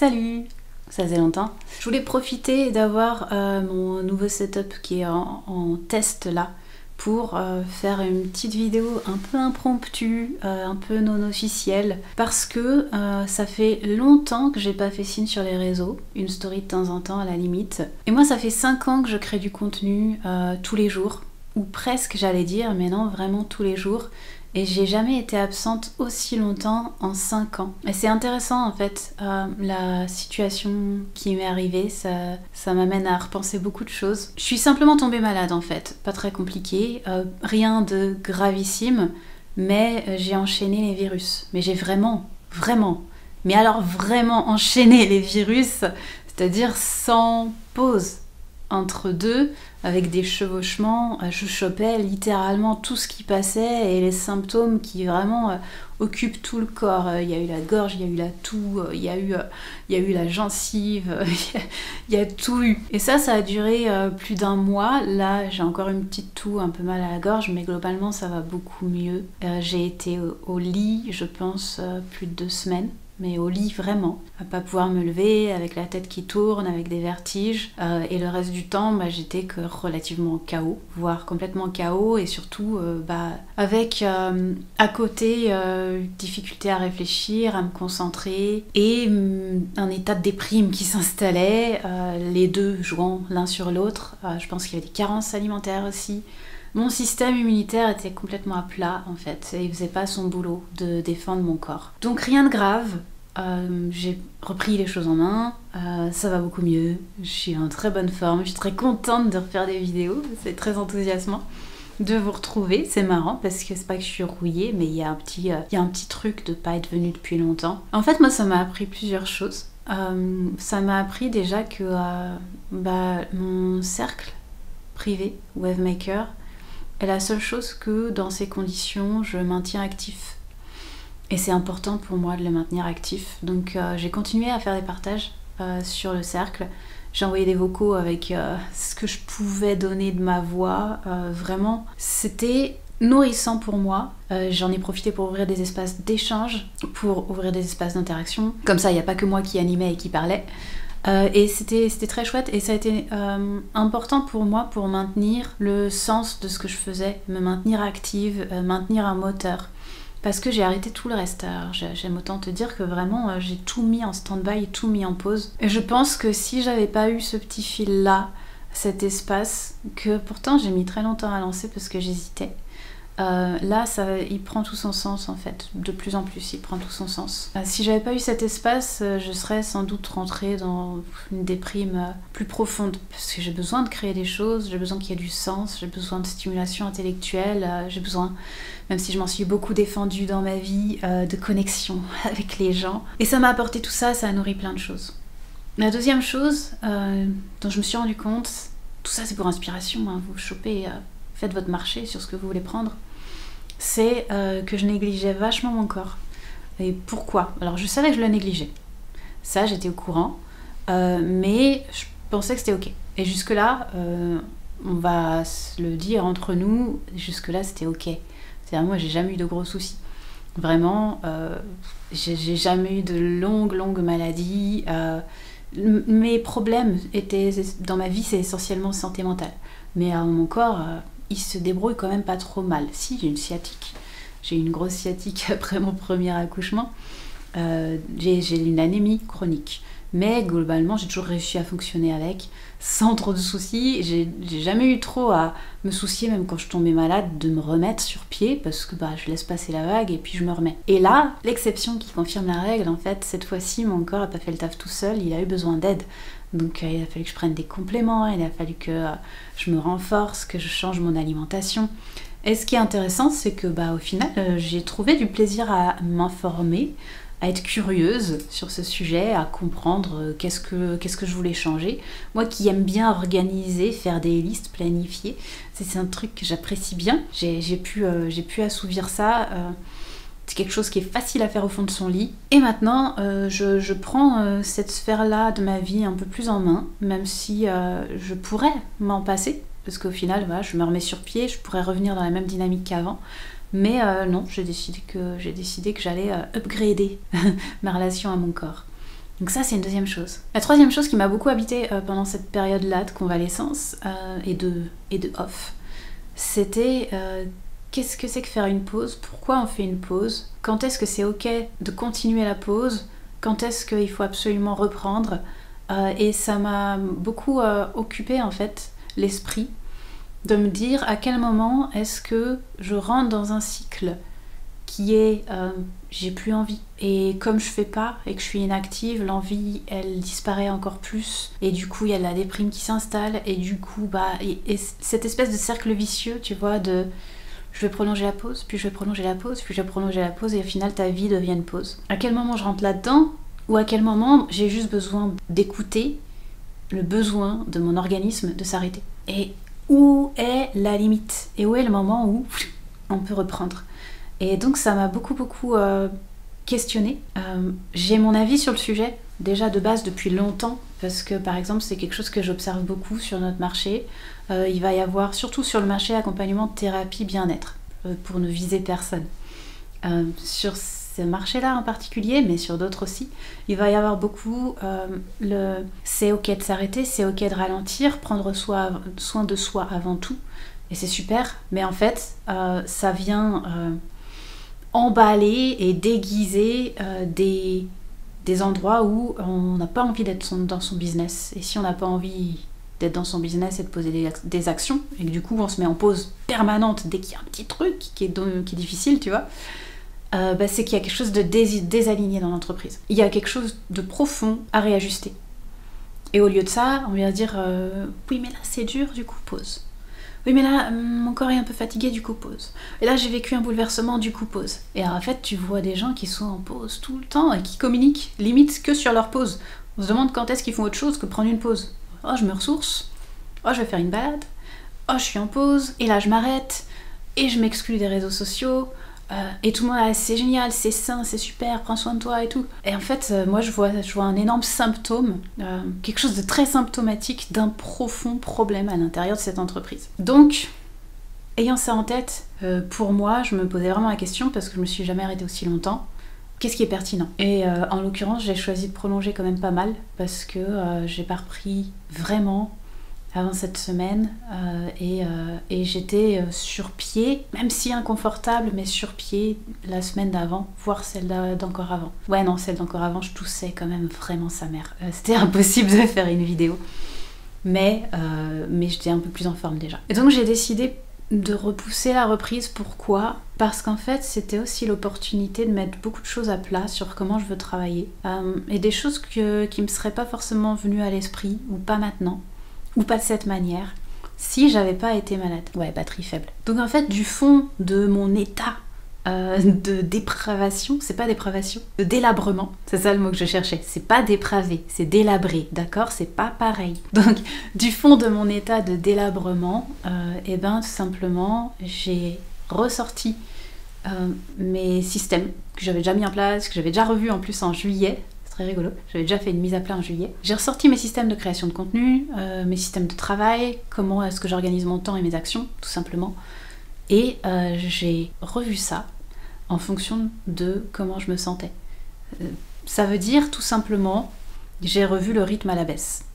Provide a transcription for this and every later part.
Salut! Ça faisait longtemps. Je voulais profiter d'avoir mon nouveau setup qui est en test là pour faire une petite vidéo un peu impromptue, un peu non officielle, parce que ça fait longtemps que j'ai pas fait signe sur les réseaux, une story de temps en temps à la limite. Et moi ça fait 5 ans que je crée du contenu tous les jours, ou presque j'allais dire, mais non, vraiment tous les jours. Et j'ai jamais été absente aussi longtemps en 5 ans. Et c'est intéressant en fait, la situation qui m'est arrivée, ça m'amène à repenser beaucoup de choses. Je suis simplement tombée malade en fait, pas très compliqué, rien de gravissime, mais j'ai enchaîné les virus. Mais j'ai vraiment, mais alors vraiment enchaîné les virus, c'est-à-dire sans pause entre deux, avec des chevauchements, je chopais littéralement tout ce qui passait et les symptômes qui vraiment occupent tout le corps. Il y a eu la gorge, il y a eu la toux, il y a eu la gencive, il y a tout eu. Et ça a duré plus d'1 mois. Là, j'ai encore une petite toux, un peu mal à la gorge, mais globalement, ça va beaucoup mieux. J'ai été au lit, je pense, plus de 2 semaines. Mais au lit vraiment, à pas pouvoir me lever, avec la tête qui tourne, avec des vertiges. Et le reste du temps, j'étais que relativement KO, voire complètement KO, et surtout avec à côté difficulté à réfléchir, à me concentrer, et un état de déprime qui s'installait, les deux jouant l'un sur l'autre. Je pense qu'il y avait des carences alimentaires aussi. Mon système immunitaire était complètement à plat en fait, et il faisait pas son boulot de défendre mon corps. Donc rien de grave, j'ai repris les choses en main, ça va beaucoup mieux, je suis en très bonne forme, je suis très contente de refaire des vidéos, c'est très enthousiasmant de vous retrouver, c'est marrant parce que c'est pas que je suis rouillée, mais il y a un petit truc de pas être venue depuis longtemps. En fait moi ça m'a appris plusieurs choses. Ça m'a appris déjà que mon cercle privé, Wavemaker, est la seule chose que dans ces conditions je maintiens actif. Et c'est important pour moi de le maintenir actif. Donc j'ai continué à faire des partages sur le cercle. J'ai envoyé des vocaux avec ce que je pouvais donner de ma voix. Vraiment, c'était nourrissant pour moi. J'en ai profité pour ouvrir des espaces d'échange, pour ouvrir des espaces d'interaction. Comme ça, il n'y a pas que moi qui animais et qui parlais. Et c'était très chouette, et ça a été important pour moi pour maintenir le sens de ce que je faisais, me maintenir active, maintenir un moteur. Parce que j'ai arrêté tout le reste. Alors j'aime autant te dire que vraiment j'ai tout mis en stand-by, tout mis en pause. Et je pense que si j'avais pas eu ce petit fil là, cet espace, que pourtant j'ai mis très longtemps à lancer parce que j'hésitais, là il prend tout son sens en fait, de plus en plus il prend tout son sens. Si j'avais pas eu cet espace, je serais sans doute rentrée dans une déprime plus profonde, parce que j'ai besoin de créer des choses, j'ai besoin qu'il y ait du sens, j'ai besoin de stimulation intellectuelle, j'ai besoin, même si je m'en suis beaucoup défendue dans ma vie, de connexion avec les gens. Et ça m'a apporté tout ça, ça a nourri plein de choses. La deuxième chose dont je me suis rendu compte, tout ça c'est pour inspiration, hein, vous chopez, faites votre marché sur ce que vous voulez prendre, c'est que je négligeais vachement mon corps. Et pourquoi? Alors je savais que je le négligeais. Ça, j'étais au courant, mais je pensais que c'était ok. Et jusque-là, on va se le dire entre nous, jusque-là c'était ok. C'est-à-dire moi, j'ai jamais eu de gros soucis. Vraiment, j'ai jamais eu de longues maladies. Mes problèmes étaient, dans ma vie, c'est essentiellement santé mentale. Mais mon corps... il se débrouille quand même pas trop mal. Si, j'ai une sciatique. J'ai une grosse sciatique après mon premier accouchement. J'ai une anémie chronique. Mais globalement, j'ai toujours réussi à fonctionner avec, sans trop de soucis. J'ai jamais eu trop à me soucier, même quand je tombais malade, de me remettre sur pied, parce que je laisse passer la vague et puis je me remets. Et là, l'exception qui confirme la règle, en fait, cette fois-ci, mon corps n'a pas fait le taf tout seul, il a eu besoin d'aide. Donc il a fallu que je prenne des compléments, il a fallu que je me renforce, que je change mon alimentation. Et ce qui est intéressant, c'est que au final, j'ai trouvé du plaisir à m'informer, à être curieuse sur ce sujet, à comprendre qu'est-ce que je voulais changer. Moi qui aime bien organiser, faire des listes, planifier, c'est un truc que j'apprécie bien. J'ai pu assouvir ça. C'est quelque chose qui est facile à faire au fond de son lit. Et maintenant, je prends cette sphère-là de ma vie un peu plus en main, même si je pourrais m'en passer, parce qu'au final, je me remets sur pied, je pourrais revenir dans la même dynamique qu'avant. Mais non, j'ai décidé que j'allais upgrader ma relation à mon corps. Donc ça, c'est une deuxième chose. La troisième chose qui m'a beaucoup habité pendant cette période-là de convalescence et de off, c'était qu'est-ce que c'est que faire une pause? Pourquoi on fait une pause? Quand est-ce que c'est ok de continuer la pause? Quand est-ce qu'il faut absolument reprendre? Et ça m'a beaucoup occupé en fait l'esprit de me dire à quel moment est-ce que je rentre dans un cycle qui est j'ai plus envie. Et comme je fais pas et que je suis inactive, l'envie elle disparaît encore plus. Et du coup il y a de la déprime qui s'installe et du coup et cette espèce de cercle vicieux, tu vois, de je vais prolonger la pause, puis je vais prolonger la pause, puis je vais prolonger la pause et au final ta vie devient une pause. À quel moment je rentre là-dedans? Ou à quel moment j'ai juste besoin d'écouter le besoin de mon organisme de s'arrêter? Et où est la limite? Et où est le moment où on peut reprendre? Et donc ça m'a beaucoup questionnée. J'ai mon avis sur le sujet, déjà de base depuis longtemps, parce que par exemple c'est quelque chose que j'observe beaucoup sur notre marché. Il va y avoir, surtout sur le marché accompagnement thérapie bien-être, pour ne viser personne. Sur ce marché-là en particulier, mais sur d'autres aussi, il va y avoir beaucoup c'est ok de s'arrêter, c'est ok de ralentir, prendre soin de soi avant tout, et c'est super, mais en fait, ça vient emballer et déguiser des endroits où on n'a pas envie d'être dans son business, et si on n'a pas envie d'être dans son business et de poser des actions, et que du coup on se met en pause permanente dès qu'il y a un petit truc qui est difficile, tu vois, c'est qu'il y a quelque chose de désaligné dans l'entreprise. Il y a quelque chose de profond à réajuster. Et au lieu de ça, on vient dire oui mais là c'est dur, du coup pause. Oui mais là mon corps est un peu fatigué, du coup pause. Et là j'ai vécu un bouleversement, du coup pause. Et en fait tu vois des gens qui sont en pause tout le temps et qui communiquent limite que sur leur pause. On se demande quand est-ce qu'ils font autre chose que prendre une pause. Oh je me ressource, oh je vais faire une balade, oh je suis en pause, et là je m'arrête, et je m'exclus des réseaux sociaux, et tout le monde, c'est génial, c'est sain, c'est super, prends soin de toi et tout. Et en fait, moi je vois un énorme symptôme, quelque chose de très symptomatique d'un profond problème à l'intérieur de cette entreprise. Donc, ayant ça en tête, pour moi, je me posais vraiment la question, parce que je me suis jamais arrêtée aussi longtemps, qu'est-ce qui est pertinent? Et en l'occurrence, j'ai choisi de prolonger quand même pas mal, parce que j'ai pas repris vraiment avant cette semaine, et j'étais sur pied, même si inconfortable, mais sur pied la semaine d'avant, voire celle d'encore avant. Ouais non, celle d'encore avant, je toussais quand même vraiment sa mère. C'était impossible de faire une vidéo, mais j'étais un peu plus en forme déjà. Et donc j'ai décidé de repousser la reprise. Pourquoi? Parce qu'en fait c'était aussi l'opportunité de mettre beaucoup de choses à plat sur comment je veux travailler, et des choses qui me seraient pas forcément venues à l'esprit, ou pas maintenant, ou pas de cette manière, si j'avais pas été malade. Ouais, batterie faible. Donc en fait, du fond de mon état de dépravation, c'est pas dépravation, de délabrement, c'est ça le mot que je cherchais, c'est pas dépravé, c'est délabré, d'accord? C'est pas pareil. Donc du fond de mon état de délabrement, et ben tout simplement, j'ai ressorti mes systèmes que j'avais déjà mis en place, que j'avais déjà revus en plus en juillet. Très rigolo, j'avais déjà fait une mise à plat en juillet. J'ai ressorti mes systèmes de création de contenu, mes systèmes de travail, comment est-ce que j'organise mon temps et mes actions, tout simplement. Et j'ai revu ça en fonction de comment je me sentais. Ça veut dire tout simplement, j'ai revu le rythme à la baisse.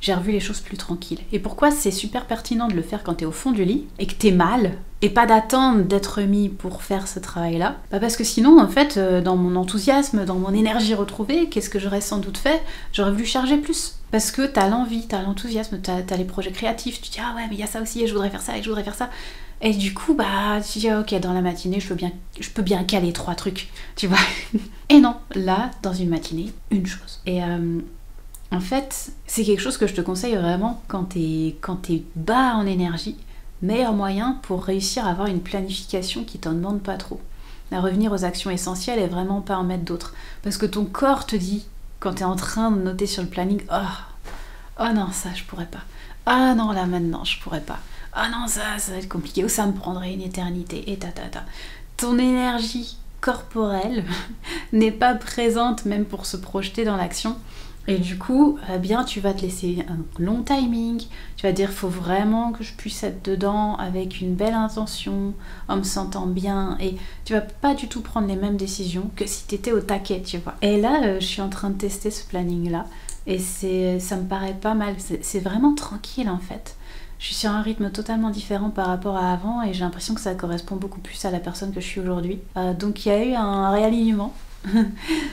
J'ai revu les choses plus tranquilles. Et pourquoi c'est super pertinent de le faire quand t'es au fond du lit et que t'es mal, et pas d'attendre d'être mis pour faire ce travail-là? Parce que sinon, en fait, dans mon enthousiasme, dans mon énergie retrouvée, qu'est-ce que j'aurais sans doute fait? J'aurais voulu charger plus. Parce que t'as l'envie, t'as l'enthousiasme, t'as les projets créatifs, tu dis ah ouais mais il y a ça aussi et je voudrais faire ça et je voudrais faire ça. Et du coup tu dis ok, dans la matinée je peux bien caler 3 trucs, tu vois. Et non, là dans une matinée, une chose. Et en fait, c'est quelque chose que je te conseille vraiment quand t'es bas en énergie. Meilleur moyen pour réussir à avoir une planification qui t'en demande pas trop. À revenir aux actions essentielles et vraiment pas en mettre d'autres. Parce que ton corps te dit, quand t'es en train de noter sur le planning, oh non, ça je pourrais pas. Ah non, là maintenant je pourrais pas. Ah non, ça va être compliqué. Ou ça me prendrait une éternité. Et Ton énergie corporelle n'est pas présente même pour se projeter dans l'action. Et du coup, eh bien, tu vas te laisser un long timing. Tu vas dire, faut vraiment que je puisse être dedans avec une belle intention, en me sentant bien. Et tu vas pas du tout prendre les mêmes décisions que si tu étais au taquet, tu vois. Et là, je suis en train de tester ce planning-là. Et ça me paraît pas mal. C'est vraiment tranquille, en fait. Je suis sur un rythme totalement différent par rapport à avant. Et j'ai l'impression que ça correspond beaucoup plus à la personne que je suis aujourd'hui. Donc, il y a eu un réalignement.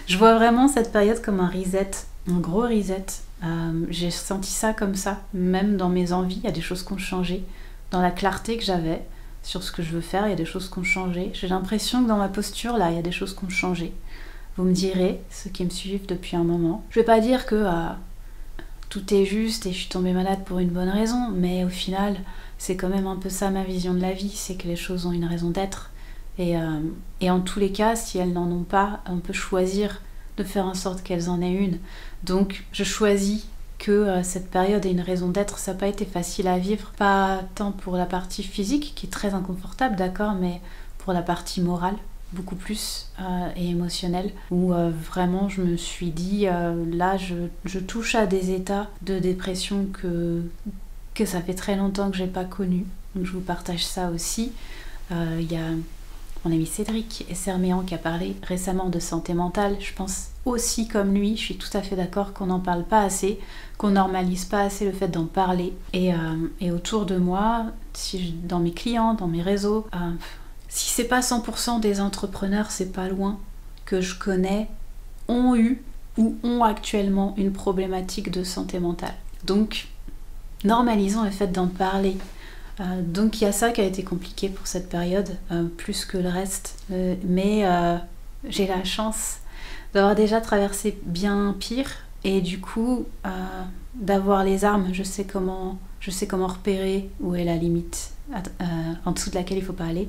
Je vois vraiment cette période comme un reset. Un gros reset. J'ai senti ça comme ça, même dans mes envies, il y a des choses qui ont changé. Dans la clarté que j'avais sur ce que je veux faire, il y a des choses qui ont changé. J'ai l'impression que dans ma posture, là, il y a des choses qui ont changé. Vous me direz, ceux qui me suivent depuis un moment. Je vais pas dire que tout est juste et je suis tombée malade pour une bonne raison, mais au final, c'est quand même un peu ça ma vision de la vie, c'est que les choses ont une raison d'être. Et en tous les cas, si elles n'en ont pas, on peut choisir de faire en sorte qu'elles en aient une. Donc je choisis que cette période ait une raison d'être. Ça n'a pas été facile à vivre, pas tant pour la partie physique qui est très inconfortable, d'accord, mais pour la partie morale beaucoup plus et émotionnelle, où vraiment je me suis dit là je touche à des états de dépression que ça fait très longtemps que j'ai pas connu, donc je vous partage ça aussi. Il y a mon ami Cédric Serméan qui a parlé récemment de santé mentale. Je pense aussi comme lui, je suis tout à fait d'accord qu'on n'en parle pas assez, qu'on normalise pas assez le fait d'en parler. Et autour de moi, dans mes clients, dans mes réseaux, si c'est pas 100% des entrepreneurs, c'est pas loin, que je connais, ont eu ou ont actuellement une problématique de santé mentale. Donc, normalisons le fait d'en parler. Donc il y a ça qui a été compliqué pour cette période, plus que le reste. Mais j'ai la chance d'avoir déjà traversé bien pire et du coup d'avoir les armes. Je sais comment repérer où est la limite en dessous de laquelle il ne faut pas aller.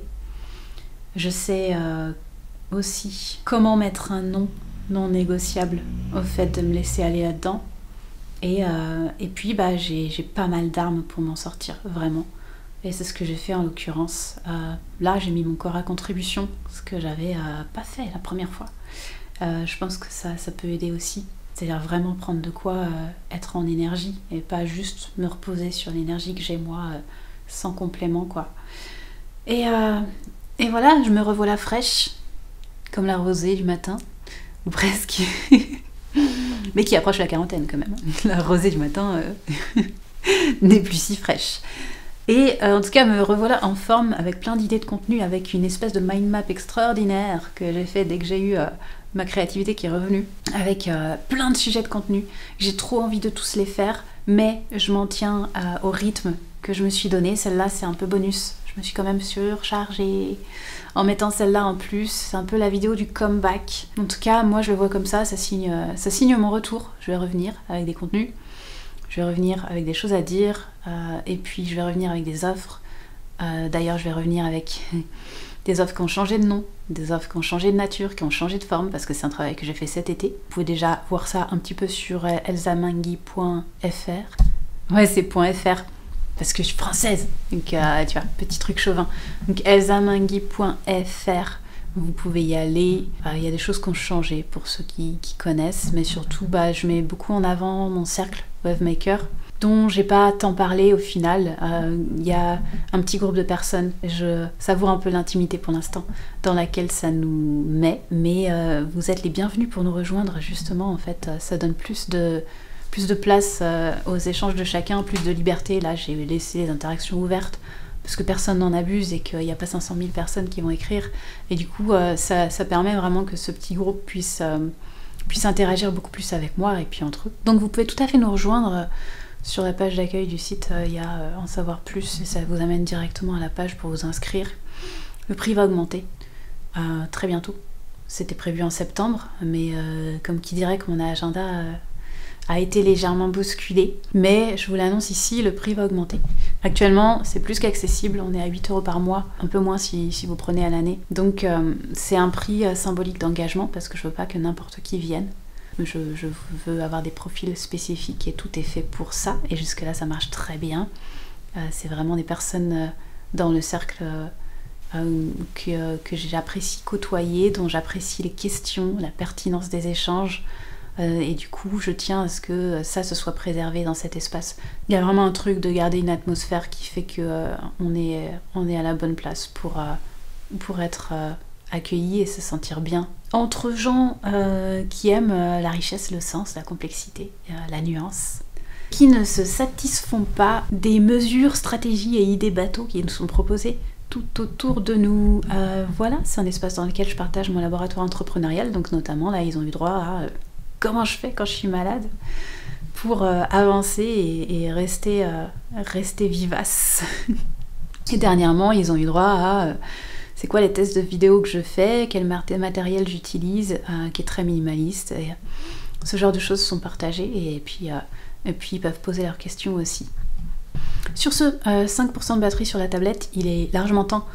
Je sais aussi comment mettre un non négociable au fait de me laisser aller là-dedans. Et puis j'ai pas mal d'armes pour m'en sortir, vraiment. Et c'est ce que j'ai fait en l'occurrence. Là, j'ai mis mon corps à contribution, ce que j'avais pas fait la première fois. Je pense que ça peut aider aussi. C'est-à-dire vraiment prendre de quoi être en énergie et pas juste me reposer sur l'énergie que j'ai moi, sans complément, quoi. Et voilà, je me revoilà fraîche, comme la rosée du matin, ou presque. Mais qui approche la quarantaine quand même. La rosée du matin n'est plus si fraîche. Et en tout cas, me revoilà en forme avec plein d'idées de contenu, avec une espèce de mind map extraordinaire que j'ai fait dès que j'ai eu ma créativité qui est revenue, avec plein de sujets de contenu. J'ai trop envie de tous les faire, mais je m'en tiens au rythme que je me suis donné. Celle-là, c'est un peu bonus. Je me suis quand même surchargée en mettant celle-là en plus. C'est un peu la vidéo du comeback. En tout cas, moi, je le vois comme ça signe mon retour. Je vais revenir avec des contenus. Je vais revenir avec des choses à dire et puis je vais revenir avec des offres. D'ailleurs, je vais revenir avec des offres qui ont changé de nom, des offres qui ont changé de nature, qui ont changé de forme, parce que c'est un travail que j'ai fait cet été. Vous pouvez déjà voir ça un petit peu sur elsamingui.fr. Ouais, c'est .fr, parce que je suis française, donc tu vois, petit truc chauvin. Donc elsamingui.fr. Vous pouvez y aller. Il y a des choses qui ont changé pour ceux qui connaissent, mais surtout, je mets beaucoup en avant mon cercle Wavemaker, dont j'ai pas tant parlé au final. Il y a un petit groupe de personnes, je savoure un peu l'intimité pour l'instant, dans laquelle ça nous met, mais vous êtes les bienvenus pour nous rejoindre, justement. En fait, ça donne plus de place aux échanges de chacun, plus de liberté. Là, j'ai laissé les interactions ouvertes, parce que personne n'en abuse et qu'il n'y a pas 500 000 personnes qui vont écrire. Et du coup, ça permet vraiment que ce petit groupe puisse interagir beaucoup plus avec moi et puis entre eux. Donc vous pouvez tout à fait nous rejoindre sur la page d'accueil du site. Il y a en savoir plus et ça vous amène directement à la page pour vous inscrire. Le prix va augmenter très bientôt. C'était prévu en septembre, mais comme qui dirait que mon agenda a été légèrement bousculé. Mais je vous l'annonce ici, le prix va augmenter. Actuellement, c'est plus qu'accessible, on est à 8 € par mois, un peu moins si vous prenez à l'année. Donc c'est un prix symbolique d'engagement, parce que je veux pas que n'importe qui vienne. Je veux avoir des profils spécifiques et tout est fait pour ça. Et jusque-là, ça marche très bien. C'est vraiment des personnes dans le cercle que j'apprécie côtoyer, dont j'apprécie les questions, la pertinence des échanges. et du coup je tiens à ce que ça se soit préservé dans cet espace. Il y a vraiment un truc de garder une atmosphère qui fait que on est à la bonne place pour être accueilli et se sentir bien. Entre gens qui aiment la richesse, le sens, la complexité, la nuance, qui ne se satisfont pas des mesures, stratégies et idées bateaux qui nous sont proposées tout autour de nous. Voilà, c'est un espace dans lequel je partage mon laboratoire entrepreneurial, donc notamment là ils ont eu droit à comment je fais quand je suis malade pour avancer et rester vivace. Et dernièrement ils ont eu droit à c'est quoi les tests de vidéo que je fais, quel matériel j'utilise, qui est très minimaliste, et ce genre de choses sont partagées, et puis ils peuvent poser leurs questions aussi. Sur ce, 5% de batterie sur la tablette, il est largement temps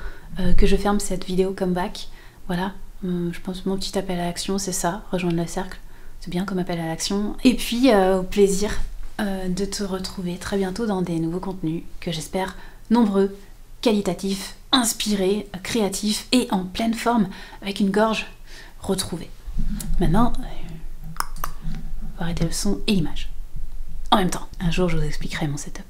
que je ferme cette vidéo comeback. Voilà, je pense que mon petit appel à l'action, c'est ça, rejoindre le cercle, c'est bien comme appel à l'action. Et puis, au plaisir de te retrouver très bientôt dans des nouveaux contenus, que j'espère nombreux, qualitatifs, inspirés, créatifs et en pleine forme, avec une gorge retrouvée. Maintenant, on va arrêter le son et l'image. En même temps, un jour je vous expliquerai mon setup.